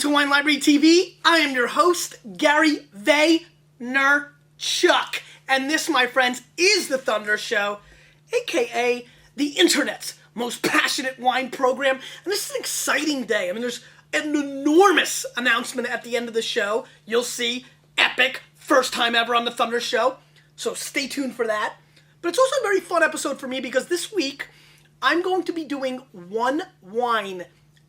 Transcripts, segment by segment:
to Wine Library TV. I am your host, Gary Vaynerchuk. And this, my friends, is The Thunder Show, aka the internet's most passionate wine program. And this is an exciting day. I mean, there's an enormous announcement at the end of the show. You'll see, epic, first time ever on The Thunder Show. So stay tuned for that. But it's also a very fun episode for me because this week, I'm going to be doing one wine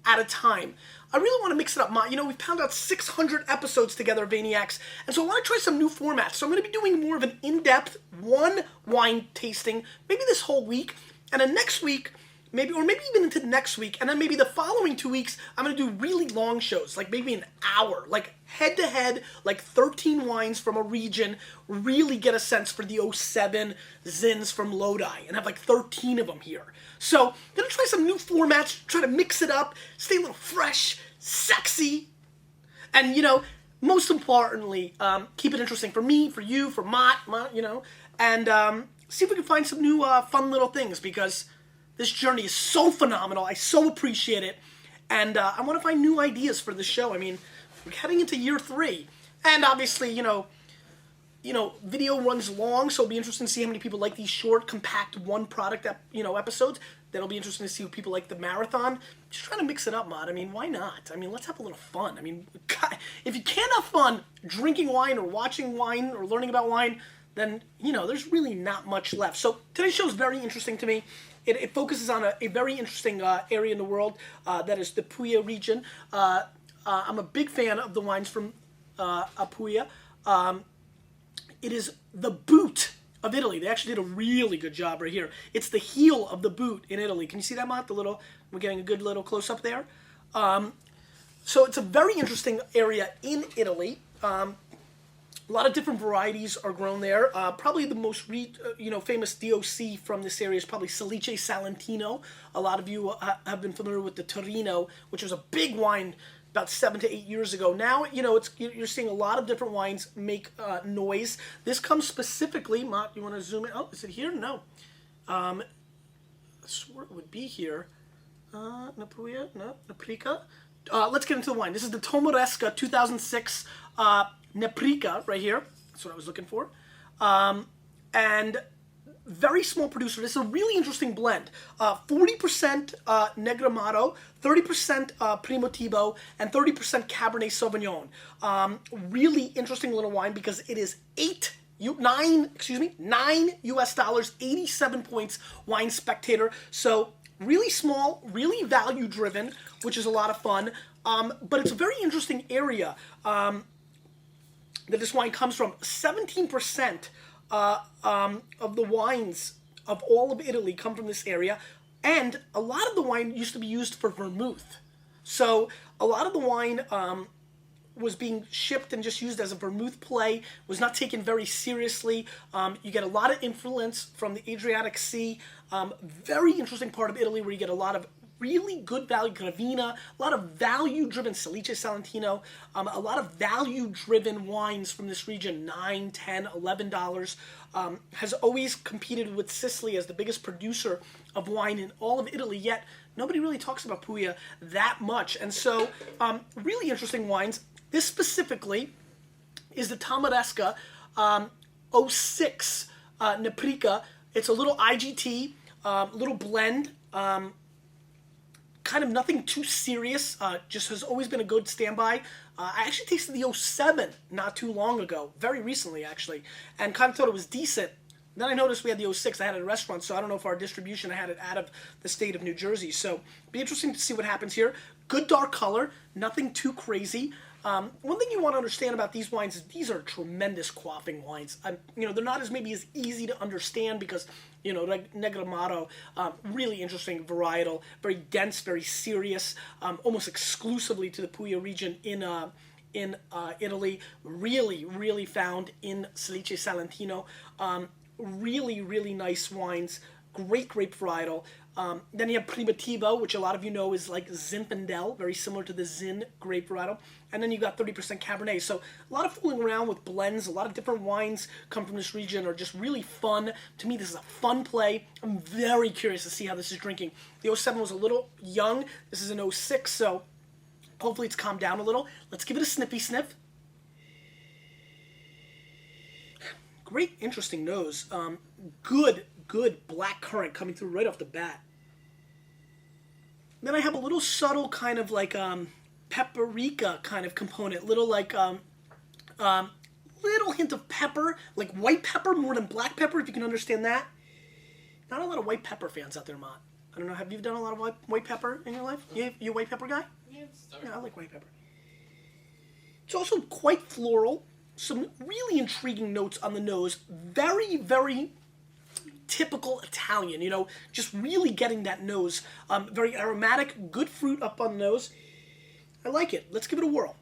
at a time. I really want to mix it up. You know, we've pounded out 600 episodes together, Vaniacs, and so I want to try some new formats. So I'm going to be doing more of an in-depth one wine tasting, maybe this whole week, and then next week, maybe even into next week, and then maybe the following 2 weeks, I'm going to do really long shows, like maybe an hour, like head-to-head, like 13 wines from a region, really get a sense for the 07 Zins from Lodi, and have like 13 of them here. So, I'm going to try some new formats, try to mix it up, stay a little fresh, sexy, and, you know, most importantly, keep it interesting for me, for you, for Mott, you know, and see if we can find some new fun little things, because this journey is so phenomenal. I so appreciate it, and I want to find new ideas for the show. I mean, we're heading into year 3, and obviously, you know, video runs long, so it'll be interesting to see how many people like these short, compact, one-product, episodes. Then it'll be interesting to see if people like the marathon. Just trying to mix it up, Mod. I mean, why not? I mean, let's have a little fun. I mean, God, if you can't have fun drinking wine or watching wine or learning about wine, then, you know, there's really not much left. So today's show is very interesting to me. It focuses on a very interesting area in the world, that is the Puglia region. I'm a big fan of the wines from Puglia. It is the boot of Italy. They actually did a really good job right here. It's the heel of the boot in Italy. Can you see that, Mott? We're getting a good little close-up there. So it's a very interesting area in Italy. A lot of different varieties are grown there. Probably the most famous DOC from this area is probably Salice Salentino. A lot of you have been familiar with the Torino, which was a big wine about 7 to 8 years ago. Now, you know, you're seeing a lot of different wines make noise. This comes specifically, Mott, you want to zoom in? Oh, is it here? No. I swore it would be here. Napuia? No, Neprica? Let's get into the wine. This is the Tomaresca 2006 Neprica right here. That's what I was looking for. And very small producer. This is a really interesting blend. 40% Negroamaro, 30% Primitivo, and 30% Cabernet Sauvignon. Really interesting little wine because it is $9 US dollars, 87 points, Wine Spectator. So really small, really value driven, which is a lot of fun. But it's a very interesting area that this wine comes from. 17% of the wines of all of Italy come from this area, and a lot of the wine used to be used for vermouth. So a lot of the wine was being shipped and just used as a vermouth play, was not taken very seriously. You get a lot of influence from the Adriatic Sea. Very interesting part of Italy where you get a lot of really good value Gravina, a lot of value-driven Salice Salentino, a lot of value-driven wines from this region, $9, $10, $11, has always competed with Sicily as the biggest producer of wine in all of Italy, yet nobody really talks about Puglia that much. And so, really interesting wines. This specifically is the Tomaresca 06 Neprica. It's a little IGT, little blend, kind of nothing too serious, just has always been a good standby. I actually tasted the 07 not too long ago, very recently actually, and kind of thought it was decent. Then I noticed we had the 06, I had it at a restaurant, so I don't know if our distribution had it out of the state of New Jersey. So, be interesting to see what happens here. Good dark color, nothing too crazy. One thing you want to understand about these wines is these are tremendous quaffing wines. They're not as maybe as easy to understand because, you know, like Negroamaro, really interesting varietal, very dense, very serious, almost exclusively to the Puglia region in Italy. Really, really found in Salice Salentino. Really, really nice wines. Great grape varietal. Then you have Primitivo, which a lot of you know is like Zinfandel, very similar to the Zin grape varietal. And then you got 30% Cabernet. So a lot of fooling around with blends. A lot of different wines come from this region are just really fun. To me, this is a fun play. I'm very curious to see how this is drinking. The 07 was a little young. This is an 06, so Hopefully it's calmed down a little. Let's give it a snippy sniff. Great, interesting nose. Good black currant coming through right off the bat. Then I have a little subtle kind of like paprika kind of component. Little like little hint of pepper, like white pepper more than black pepper, if you can understand that. Not a lot of white pepper fans out there, Mott. I don't know, have you done a lot of white pepper in your life? You a white pepper guy? Yeah, I like white pepper. It's also quite floral. Some really intriguing notes on the nose. Very, very typical Italian, you know, just really getting that nose. Very aromatic, good fruit up on the nose. I like it. Let's give it a whirl.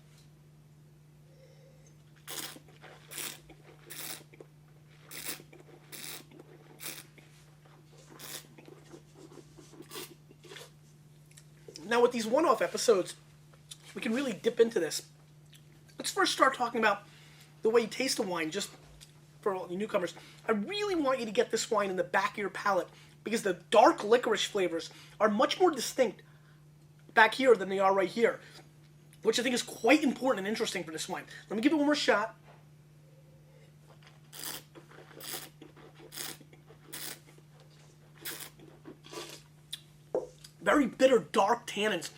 Now with these one-off episodes, we can really dip into this. Let's first start talking about the way you taste the wine, just for all you newcomers. I really want you to get this wine in the back of your palate because the dark licorice flavors are much more distinct back here than they are right here, which I think is quite important and interesting for this wine. Let me give it one more shot. Very bitter, dark tannins,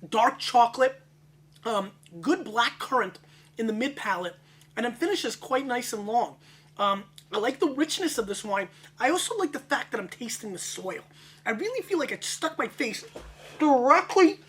dark chocolate, good black currant in the mid palate, and then finishes quite nice and long. I like the richness of this wine. I also like the fact that I'm tasting the soil. I really feel like I stuck my face directly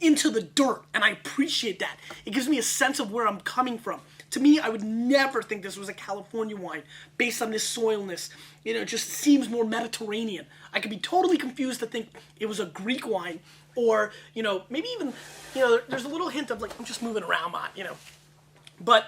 into the dirt, and I appreciate that. It gives me a sense of where I'm coming from. To me, I would never think this was a California wine based on this soilness. You know, it just seems more Mediterranean. I could be totally confused to think it was a Greek wine, or, you know, maybe even, you know, there's a little hint of like, I'm just moving around, you know. But,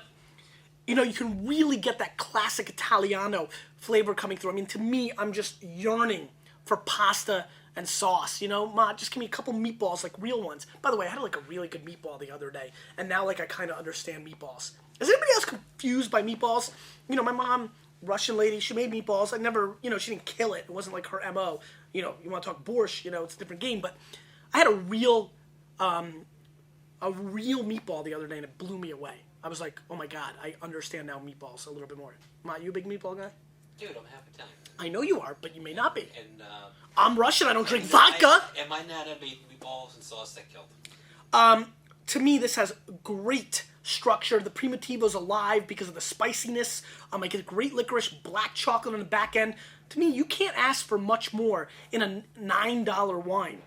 you know, you can really get that classic Italiano flavor coming through. I mean, to me, I'm just yearning for pasta and sauce, you know. Ma, just give me a couple meatballs, like real ones. By the way, I had like a really good meatball the other day, and now like I kind of understand meatballs. Is anybody else confused by meatballs? You know, my mom, Russian lady, she made meatballs. I never, you know, she didn't kill it. It wasn't like her MO. You know, you want to talk borscht, you know, it's a different game. But I had a real meatball the other day, and it blew me away. I was like, oh my God, I understand now meatballs a little bit more. Ma, you a big meatball guy? Dude, I'm half Italian. I know you are, but you may not be. And I'm Russian, I don't drink vodka. Am I not a meatballs and sauce that killed? To me, this has great structure. The Primitivo's alive because of the spiciness. I get great licorice, black chocolate on the back end. To me, you can't ask for much more in a $9 wine.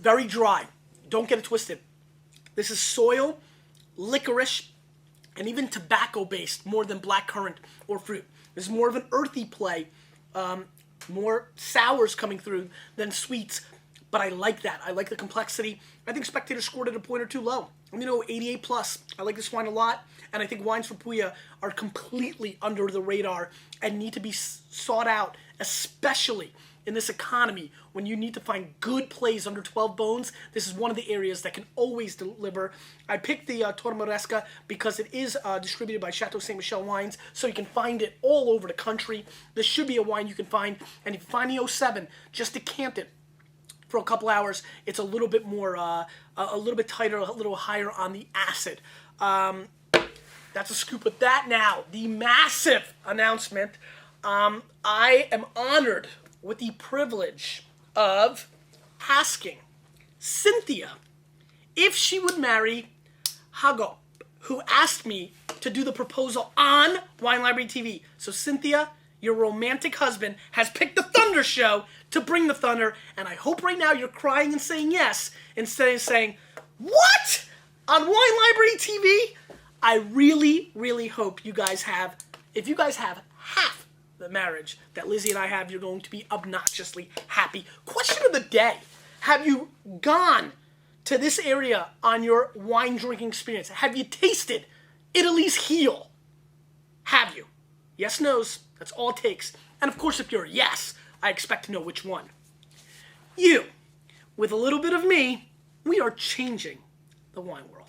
Very dry. Don't get it twisted. This is soil, licorice, and even tobacco-based more than blackcurrant or fruit. This is more of an earthy play. More sours coming through than sweets, but I like that. I like the complexity. I think Spectator scored it a point or two low. I'm going to go 88 plus. I like this wine a lot, and I think wines from Puglia are completely under the radar and need to be sought out, especially in this economy when you need to find good plays under 12 bones. This is one of the areas that can always deliver. I picked the Torre because it is distributed by Chateau Ste. Michelle Wines, so you can find it all over the country. This should be a wine you can find, and if you find the 07, just decant it for a couple hours. It's a little bit more, a little bit tighter, a little higher on the acid. That's a scoop with that. Now, the massive announcement. I am honored with the privilege of asking Cynthia if she would marry Hago, who asked me to do the proposal on Wine Library TV. So Cynthia, your romantic husband has picked the Thunder Show to bring the thunder, and I hope right now you're crying and saying yes instead of saying, what? On Wine Library TV? I really, really hope you guys have, if you guys have half the marriage that Lizzie and I have, you're going to be obnoxiously happy. Question of the day. Have you gone to this area on your wine drinking experience? Have you tasted Italy's heel? Have you? Yes, no's. That's all it takes. And of course, if you're a yes, I expect to know which one. You, with a little bit of me, we are changing the wine world.